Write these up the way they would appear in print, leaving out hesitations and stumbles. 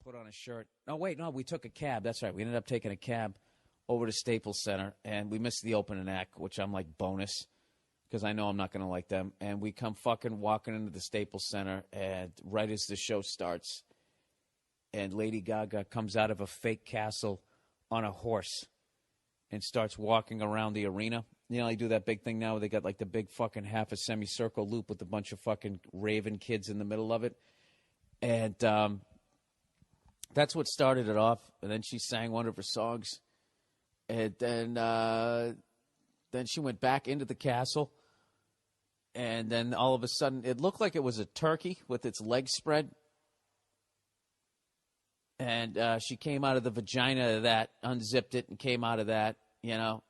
put on a shirt. Oh, wait, no, we took a cab. That's right. We ended up taking a cab over to Staples Center, and we missed the opening act, which I'm like bonus because I know I'm not going to like them. And we come fucking walking into the Staples Center, and right as the show starts, and Lady Gaga comes out of a fake castle on a horse and starts walking around the arena. You know, they do that big thing now where they got like the big fucking half a semicircle loop with a bunch of fucking raven kids in the middle of it. And that's what started it off. And then she sang one of her songs. And then she went back into the castle. And then all of a sudden, it looked like it was a turkey with its legs spread. And she came out of the vagina of that, unzipped it, and came out of that, you know.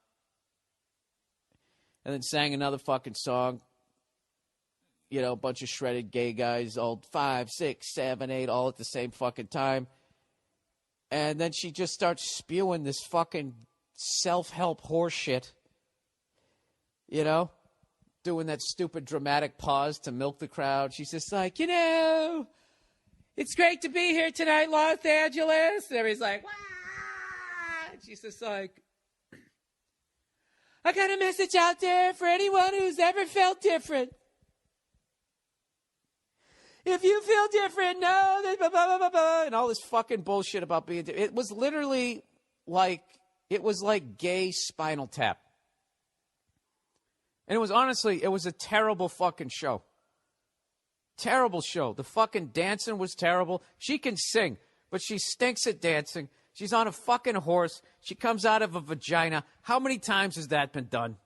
And then sang another fucking song. You know, a bunch of shredded gay guys, all 5, 6, 7, 8, all at the same fucking time. And then she just starts spewing this fucking self-help horse shit. You know? Doing that stupid dramatic pause to milk the crowd. She's just like, you know, it's great to be here tonight, Los Angeles. And everybody's like, wah! And she's just like, I got a message out there for anyone who's ever felt different. If you feel different, no, then blah, blah, blah, blah, blah, and all this fucking bullshit about being different. It was literally like, it was like gay Spinal Tap. And it was honestly, it was a terrible fucking show. Terrible show. The fucking dancing was terrible. She can sing, but she stinks at dancing. She's on a fucking horse. She comes out of a vagina. How many times has that been done?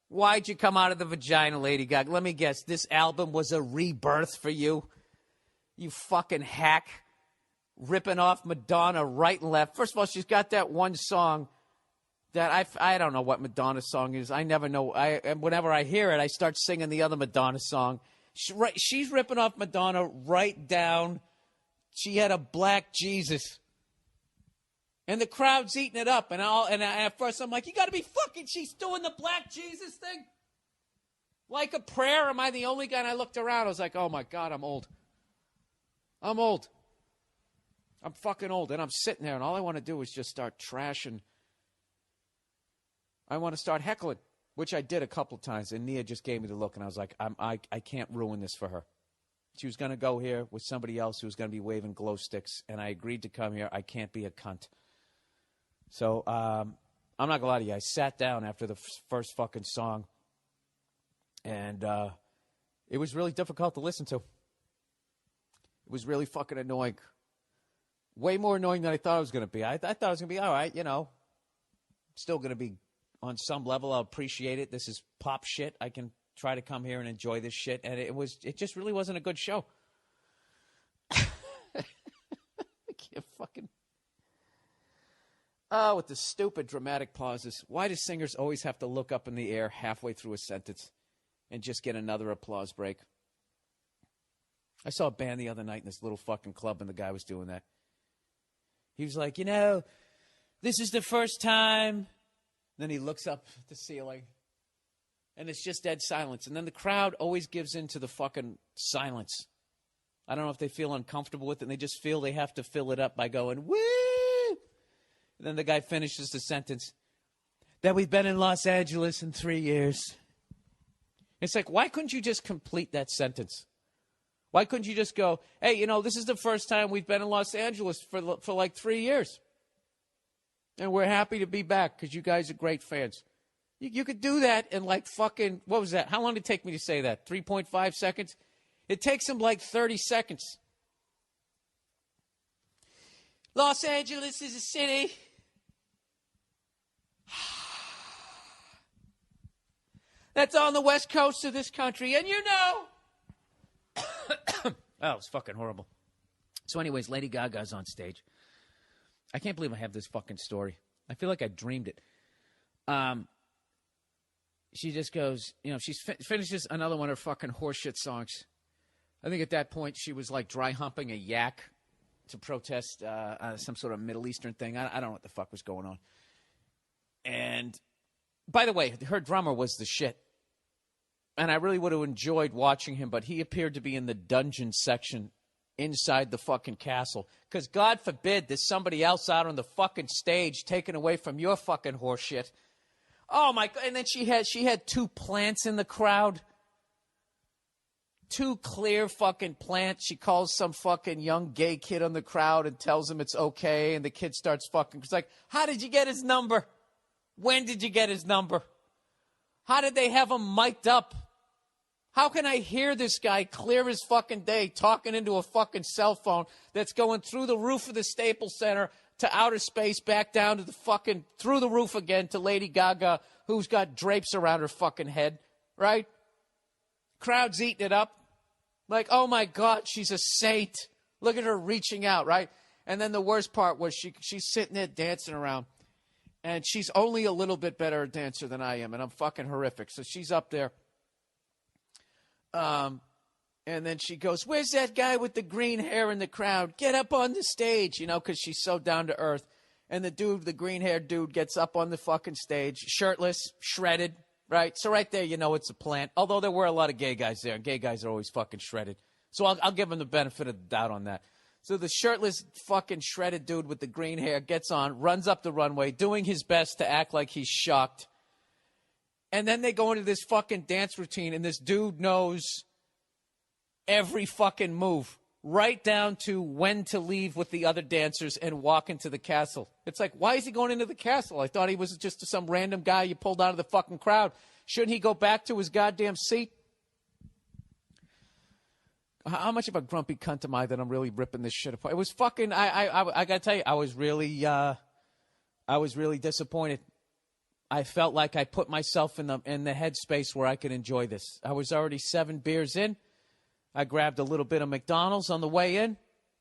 Why'd you come out of the vagina, Lady Gaga? Let me guess. This album was a rebirth for you? You fucking hack. Ripping off Madonna right and left. First of all, she's got that one song that I don't know what Madonna's song is. I never know. Whenever I hear it, I start singing the other Madonna song. She's ripping off Madonna right down. She had a black Jesus. And the crowd's eating it up. And at first I'm like, you got to be fucking, she's doing the black Jesus thing? Like a prayer? Am I the only guy? And I looked around. I was like, oh, my God, I'm old. I'm old. I'm fucking old. And I'm sitting there, and all I want to do is just start trashing. I want to start heckling, which I did a couple of times. And Nia just gave me the look, and I was like, I can't ruin this for her. She was going to go here with somebody else who was going to be waving glow sticks, and I agreed to come here. I can't be a cunt. So I'm not going to lie to you. I sat down after the first fucking song, and it was really difficult to listen to. It was really fucking annoying. Way more annoying than I thought it was going to be. I thought it was going to be all right, you know. Still going to be on some level. I'll appreciate it. This is pop shit. I can try to come here and enjoy this shit. And it just really wasn't a good show. I can't fucking... Oh, with the stupid dramatic pauses. Why do singers always have to look up in the air halfway through a sentence and just get another applause break? I saw a band the other night in this little fucking club, and the guy was doing that. He was like, you know, this is the first time. Then he looks up at the ceiling, and it's just dead silence. And then the crowd always gives in to the fucking silence. I don't know if they feel uncomfortable with it, and they just feel they have to fill it up by going, woo! And then the guy finishes the sentence, that we've been in Los Angeles in 3 years. It's like, why couldn't you just complete that sentence? Why couldn't you just go, hey, you know, this is the first time we've been in Los Angeles for like 3 years. And we're happy to be back because you guys are great fans. You could do that in like fucking, what was that? How long did it take me to say that? 3.5 seconds? It takes him like 30 seconds. Los Angeles is a city. That's on the west coast of this country. And you know. Oh, it's fucking horrible. So anyways, Lady Gaga's on stage. I can't believe I have this fucking story. I feel like I dreamed it. She just goes, you know, she finishes another one of her fucking horseshit songs. I think at that point she was like dry humping a yak to protest some sort of Middle Eastern thing. I don't know what the fuck was going on. And by the way, her drummer was the shit. And I really would have enjoyed watching him, but he appeared to be in the dungeon section inside the fucking castle. Because God forbid there's somebody else out on the fucking stage taken away from your fucking horse shit. Oh, my God. And then she had 2 plants in the crowd. 2 clear fucking plants. She calls some fucking young gay kid on the crowd and tells him it's okay. And the kid starts fucking. It's like, how did you get his number? When did you get his number? How did they have him mic'd up? How can I hear this guy clear as fucking day talking into a fucking cell phone that's going through the roof of the Staples Center to outer space, back down to the fucking, through the roof again to Lady Gaga, who's got drapes around her fucking head, right? Crowd's eating it up. Like, oh my God, she's a saint. Look at her reaching out, right? And then the worst part was she's sitting there dancing around. And she's only a little bit better a dancer than I am, and I'm fucking horrific. So she's up there. And then she goes, where's that guy with the green hair in the crowd? Get up on the stage, you know, because she's so down to earth. And the green-haired dude gets up on the fucking stage, shirtless, shredded, right? So right there, you know it's a plant. Although there were a lot of gay guys there, and gay guys are always fucking shredded. So I'll give him the benefit of the doubt on that. So the shirtless fucking shredded dude with the green hair gets on, runs up the runway, doing his best to act like he's shocked. And then they go into this fucking dance routine, and this dude knows every fucking move, right down to when to leave with the other dancers and walk into the castle. It's like, why is he going into the castle? I thought he was just some random guy you pulled out of the fucking crowd. Shouldn't he go back to his goddamn seat? How much of a grumpy cunt am I that I'm really ripping this shit apart? It was fucking, I gotta tell you, I was really disappointed. I felt like I put myself in the headspace where I could enjoy this. I was already 7 beers in. I grabbed a little bit of McDonald's on the way in.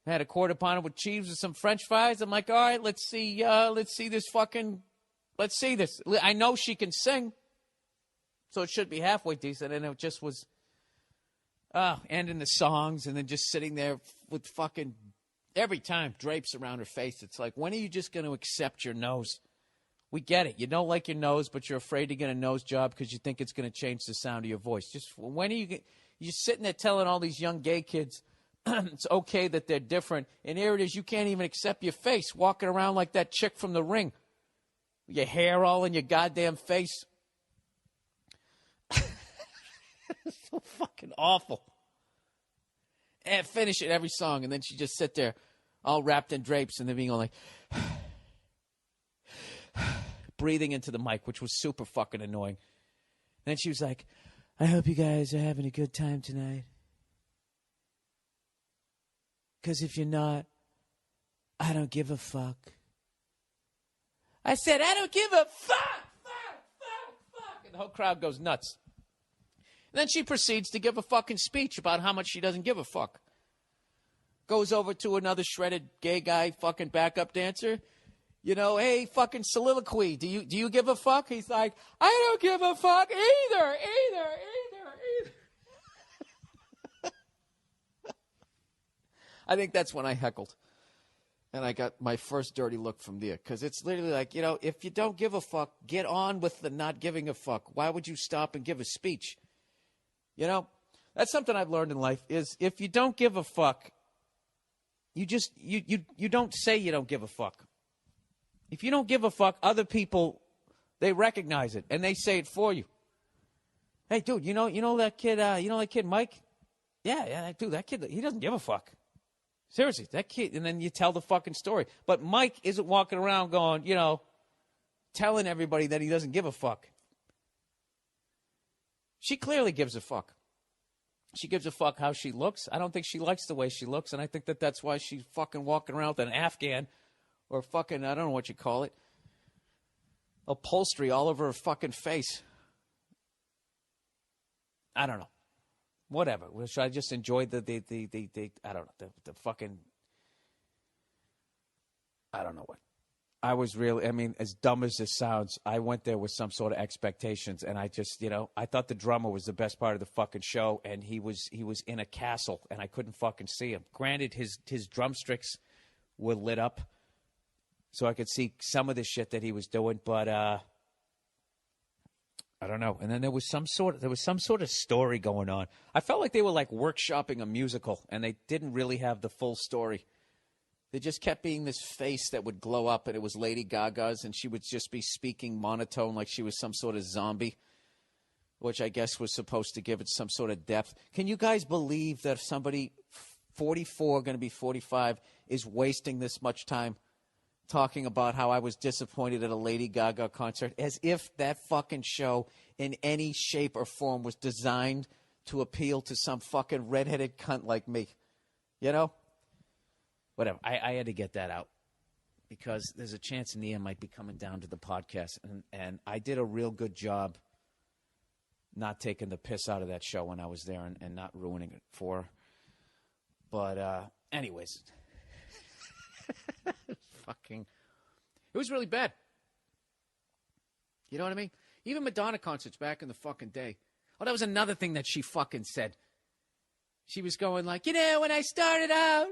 Had a quarter pounder with cheese with some French fries. I'm like, all right, let's see this. I know she can sing, so it should be halfway decent. And it just was, ending the songs and then just sitting there with fucking, every time, drapes around her face. It's like, when are you just going to accept your nose? We get it. You don't like your nose, but you're afraid to get a nose job because you think it's going to change the sound of your voice. Just when are you? You're sitting there telling all these young gay kids it's okay that they're different, and here it is. You can't even accept your face, walking around like that chick from The Ring, your hair all in your goddamn face. It's so fucking awful. And finish it every song, and then she just sit there, all wrapped in drapes, and then being all like. Breathing into the mic, which was super fucking annoying. And then she was like, I hope you guys are having a good time tonight. Because if you're not, I don't give a fuck. I said, I don't give a fuck. And the whole crowd goes nuts. And then she proceeds to give a fucking speech about how much she doesn't give a fuck. Goes over to another shredded gay guy fucking backup dancer. You know, hey, fucking soliloquy. Do you give a fuck? He's like, I don't give a fuck either. I think that's when I heckled. And I got my first dirty look from there. Because it's literally like, you know, if you don't give a fuck, get on with the not giving a fuck. Why would you stop and give a speech? You know, that's something I've learned in life is if you don't give a fuck, you don't say you don't give a fuck. If you don't give a fuck, other people, they recognize it, and they say it for you. Hey, dude, you know that kid Mike? Yeah, dude, that kid, he doesn't give a fuck. Seriously, that kid, and then you tell the fucking story. But Mike isn't walking around going, you know, telling everybody that he doesn't give a fuck. She clearly gives a fuck. She gives a fuck how she looks. I don't think she likes the way she looks, and I think that's why she's fucking walking around with an Afghan or fucking, I don't know what you call it, upholstery all over her fucking face. I don't know. Whatever. Should I just enjoy the I don't know, the fucking, I don't know what. I was really, I mean, as dumb as this sounds, I went there with some sort of expectations, and I just, you know, I thought the drummer was the best part of the fucking show, and he was in a castle, and I couldn't fucking see him. Granted, his drumsticks were lit up, so I could see some of the shit that he was doing, but I I don't know. And then there was some sort of story going on. I felt like they were like workshopping a musical, and they didn't really have the full story. They just kept being this face that would glow up, and it was Lady Gaga's, and she would just be speaking monotone like she was some sort of zombie, which I guess was supposed to give it some sort of depth. Can you guys believe that somebody 44, going to be 45, is wasting this much time talking about how I was disappointed at a Lady Gaga concert, as if that fucking show in any shape or form was designed to appeal to some fucking redheaded cunt like me. You know? Whatever. I had to get that out because there's a chance Nia might be coming down to the podcast, and I did a real good job not taking the piss out of that show when I was there and not ruining it for her. But anyways, it was really bad. You know what I mean? Even Madonna concerts back in the fucking day. Oh, that was another thing that she fucking said. She was going like, when I started out,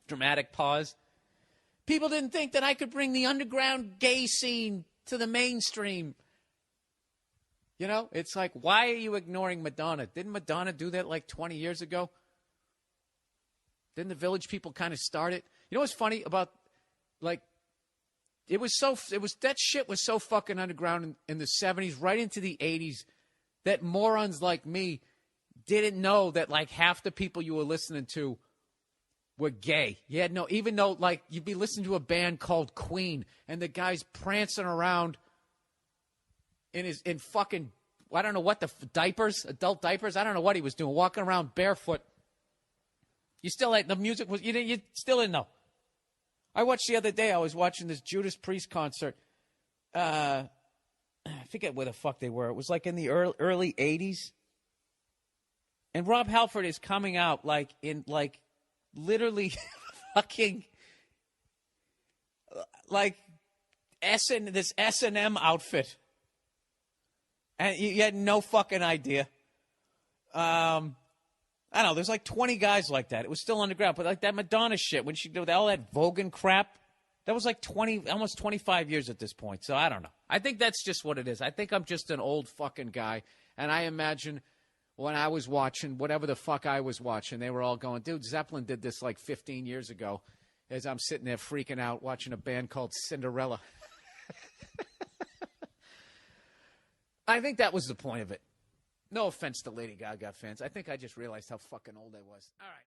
dramatic pause. People didn't think that I could bring the underground gay scene to the mainstream. You know, it's like, why are you ignoring Madonna? Didn't Madonna do that like 20 years ago? Didn't the Village People kind of start it? You know what's funny about, like, that shit was so fucking underground in the 70s, right into the 80s, that morons like me didn't know that, like, half the people you were listening to were gay. Even though, like, you'd be listening to a band called Queen, and the guy's prancing around in fucking, I don't know what, diapers, adult diapers, I don't know what he was doing, walking around barefoot. You still, like, the music was, you still didn't know. I watched the other day, I was watching this Judas Priest concert. I forget where the fuck they were. It was like in the early 80s. And Rob Halford is coming out like in like literally fucking like this S&M outfit. And you had no fucking idea. I don't know. There's like 20 guys like that. It was still underground. But like that Madonna shit, when she did all that Vogan crap, that was like almost 25 years at this point. So I don't know. I think that's just what it is. I think I'm just an old fucking guy. And I imagine when I was watching whatever the fuck I was watching, they were all going, dude, Zeppelin did this like 15 years ago. As I'm sitting there freaking out watching a band called Cinderella. I think that was the point of it. No offense to Lady Gaga fans. I think I just realized how fucking old I was. All right.